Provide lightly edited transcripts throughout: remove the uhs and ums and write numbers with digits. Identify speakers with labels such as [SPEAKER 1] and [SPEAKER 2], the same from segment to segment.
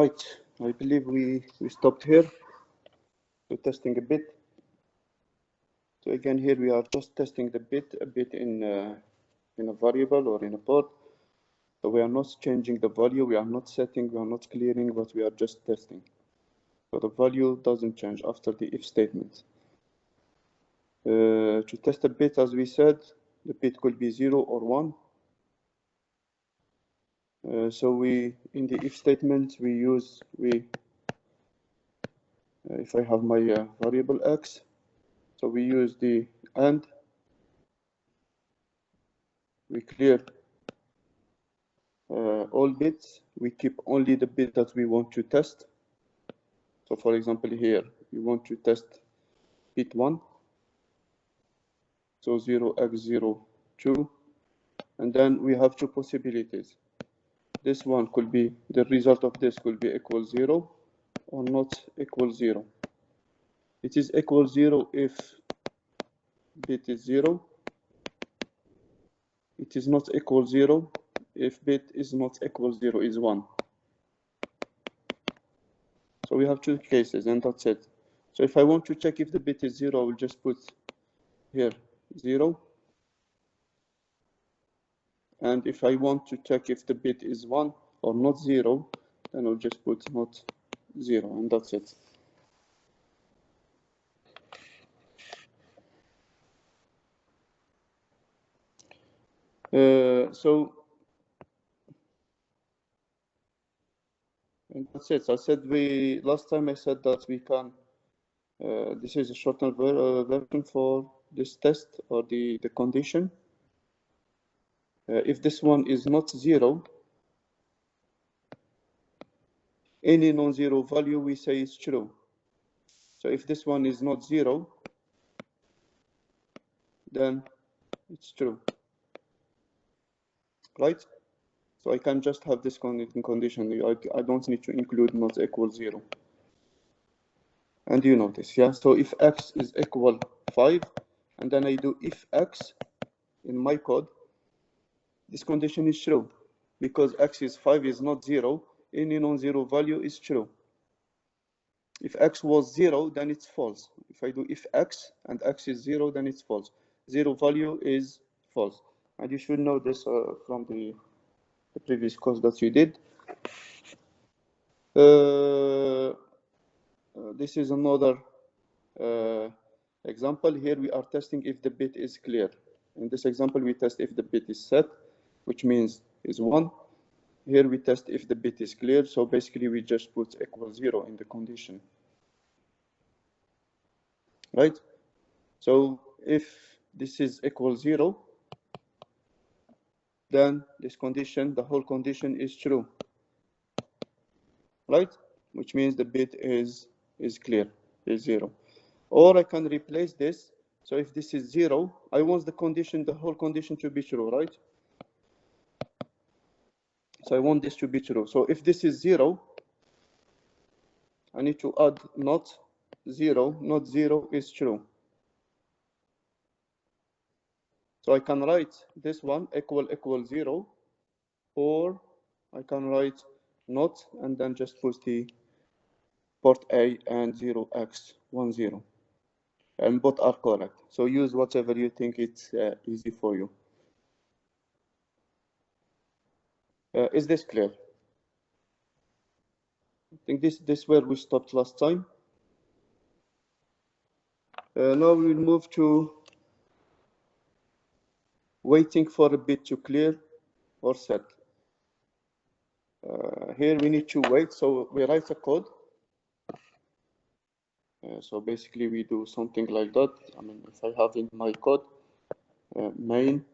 [SPEAKER 1] Right, I believe we stopped here. So testing a bit. So again, here we are just testing the bit a bit in a variable or in a port. So we are not changing the value, we are not setting, we are not clearing, but we are just testing. So the value doesn't change after the if statement. To test a bit, as we said, the bit could be 0 or 1. So we, in the if statement, if I have my variable x, so we use the AND, we clear all bits, we keep only the bit that we want to test. So for example here, we want to test bit 1, so 0x02, and then we have two possibilities. This one could be, the result of this could be equal 0 or not equal 0. It is equal 0 if bit is 0. It is not equal 0 if bit is not equal 0, is 1. So we have two cases and that's it. So if I want to check if the bit is 0, I will just put here 0. And if I want to check if the bit is 1 or not 0, then I'll just put not 0, and that's it. So and that's it. I said last time I said that we can, this is a shortened version for this test or the condition. If this one is not 0, any non-zero value we say is true. So if this one is not 0, then it's true, right? So I can just have this condition. I don't need to include not equal 0. And you know this, yeah? So if x is equal 5, and then I do if x in my code, this condition is true. Because x is 5 is not 0, any non-zero value is true. If x was 0, then it's false. If I do if x and x is 0, then it's false. 0 value is false. And you should know this from the previous course that you did. This is another example. Here we are testing if the bit is clear. In this example, we test if the bit is set, which means is 1. Here we test if the bit is clear. So basically, we just put equal 0 in the condition. Right? So if this is equal 0, then this condition, the whole condition is true. Right? Which means the bit is clear, is 0. Or I can replace this. So if this is 0, I want the condition, the whole condition to be true, right? So I want this to be true. So if this is 0, I need to add not 0. Not 0 is true. So I can write this one equal 0, or I can write not and then just put the port A and 0x10. And both are correct. So use whatever you think it's easy for you. Is this clear? I think this is where we stopped last time. Now we'll move to waiting for a bit to clear or set. Here we need to wait, so we write a code. So basically we do something like that. I mean, if I have in my code main,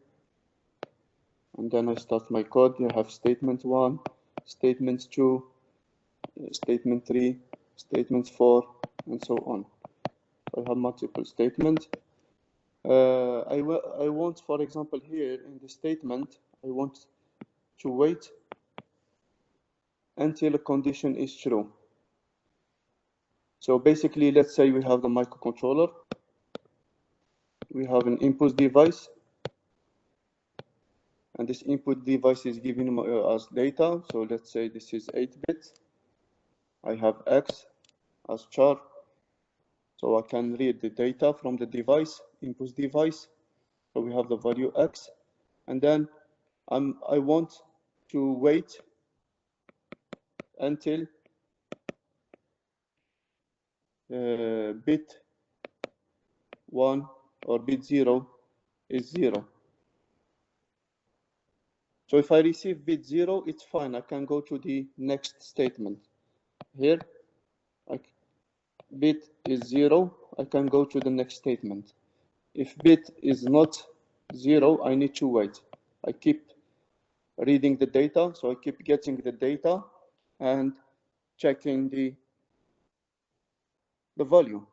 [SPEAKER 1] and then I start my code, you have statement 1, statement 2, statement 3, statement 4, and so on. I have multiple statements. I want, for example, here in the statement, I want to wait until a condition is true. So basically, let's say we have the microcontroller. We have an input device. And this input device is giving us data. So let's say this is 8 bits. I have X as char, so I can read the data from the device, input device. So we have the value X, and then I want to wait until bit 1 or bit 0 is 0. So if I receive bit 0, it's fine. I can go to the next statement. Here, bit is 0, I can go to the next statement. If bit is not 0, I need to wait. I keep reading the data, so I keep getting the data and checking the value.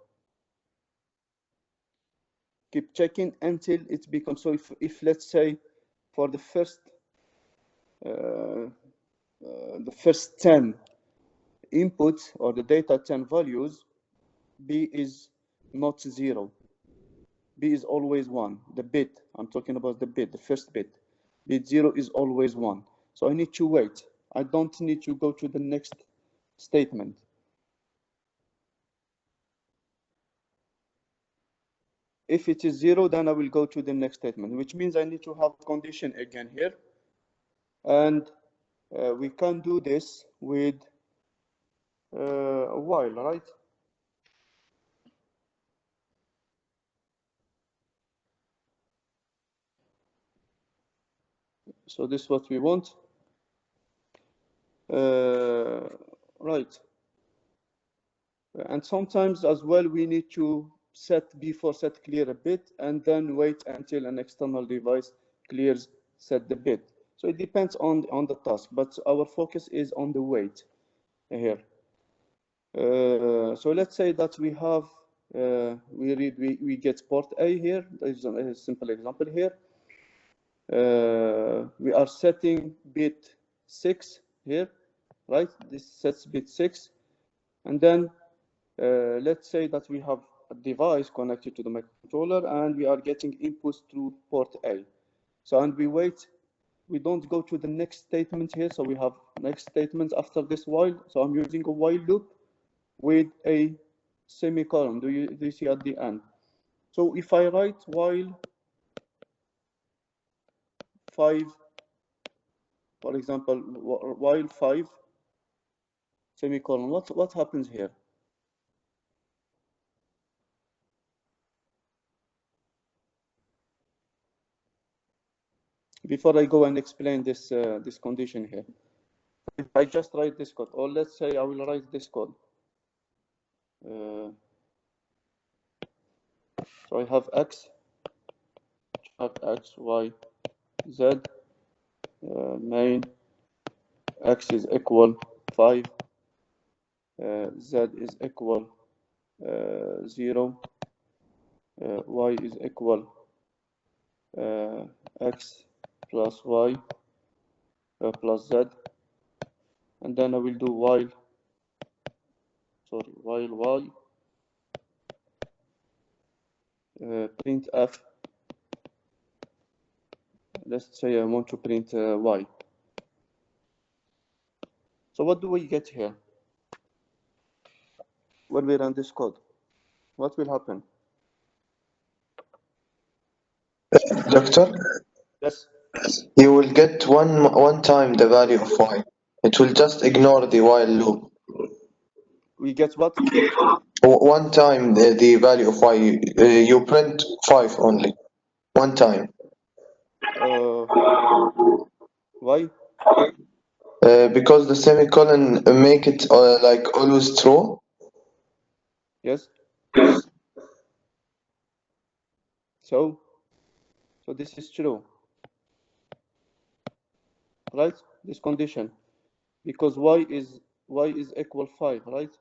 [SPEAKER 1] Keep checking until it becomes, so if let's say for the first 10 inputs or the data 10 values, B is not 0. B is always 1. The bit, I'm talking about the bit, the first bit. Bit 0 is always 1. So I need to wait. I don't need to go to the next statement. If it is 0, then I will go to the next statement, which means I need to have condition again here. And we can do this with a while, right? So this is what we want. Right. And sometimes as well, we need to set clear a bit and then wait until an external device clears set the bit. So it depends on the task, but our focus is on the wait here. So let's say that we have we get port A here. There's a simple example here. We are setting bit 6 here, right? This sets bit 6, and then let's say that we have a device connected to the microcontroller and we are getting inputs through port A. So, and we wait, we don't go to the next statement here. So we have next statement after this while. So I'm using a while loop with a semicolon. Do you see at the end? So if I write while 5, for example, while 5 semicolon, what happens here? Before I go and explain this this condition here, if I just write this code, or let's say I will write this code. So I have x, y, z, main, x is equal 5, z is equal 0, y is equal x plus y plus z, and then I will do while y, print f. Let's say I want to print y. So what do we get here? When we run this code, what will happen?
[SPEAKER 2] Doctor,
[SPEAKER 1] Yes.
[SPEAKER 2] you will get one time the value of y. It will just ignore the while loop.
[SPEAKER 1] We get what?
[SPEAKER 2] One time the value of y, you print 5 only. One time.
[SPEAKER 1] Why?
[SPEAKER 2] Because the semicolon make it like always true.
[SPEAKER 1] Yes. So this is true, right? This condition, because y is equal 5, right?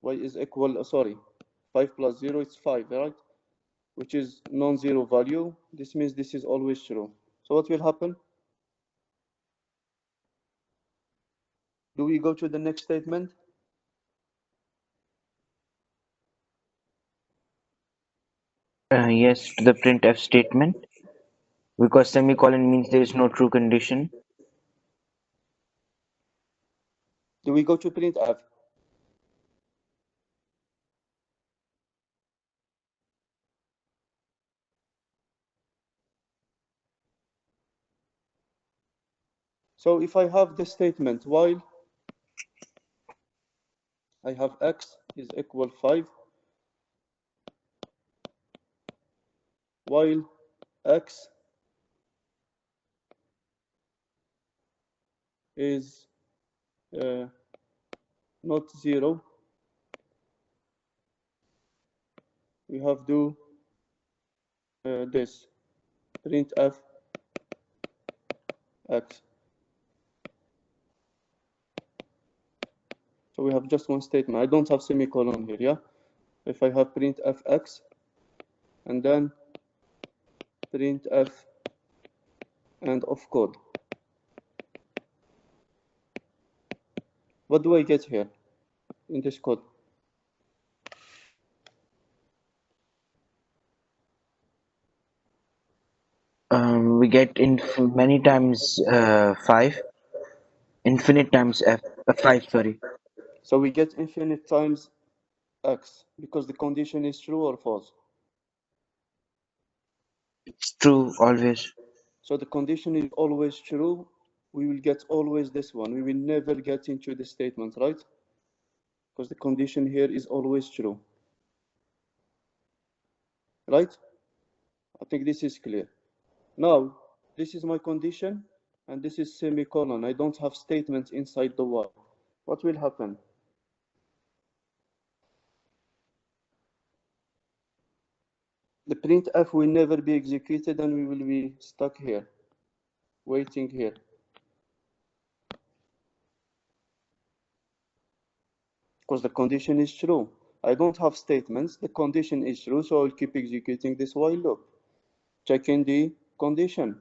[SPEAKER 1] Y is equal, 5 plus 0 is 5, right? Which is non-zero value. This means this is always true. So what will happen? Do we go to the next statement?
[SPEAKER 3] Yes, to the printf statement, because semicolon means there is no true condition.
[SPEAKER 1] Do we go to printf? So if I have the statement while I have x is equal 5, while x is not 0, we have to do this printf x. So we have just one statement. I don't have semicolon here, yeah? If I have printf x and then printf end of code, what do I get here in this code?
[SPEAKER 3] We get many times 5, infinite times 5, sorry.
[SPEAKER 1] So we get infinite times x because the condition is true or false.
[SPEAKER 3] It's true always.
[SPEAKER 1] So the condition is always true. We will get always this one. We will never get into the statement, right? Because the condition here is always true. Right? I think this is clear. Now, this is my condition, and this is semicolon. I don't have statements inside the while. What will happen? The printf will never be executed, and we will be stuck here, waiting here. Because the condition is true. I don't have statements. The condition is true, so I'll keep executing this while loop. Checking the condition.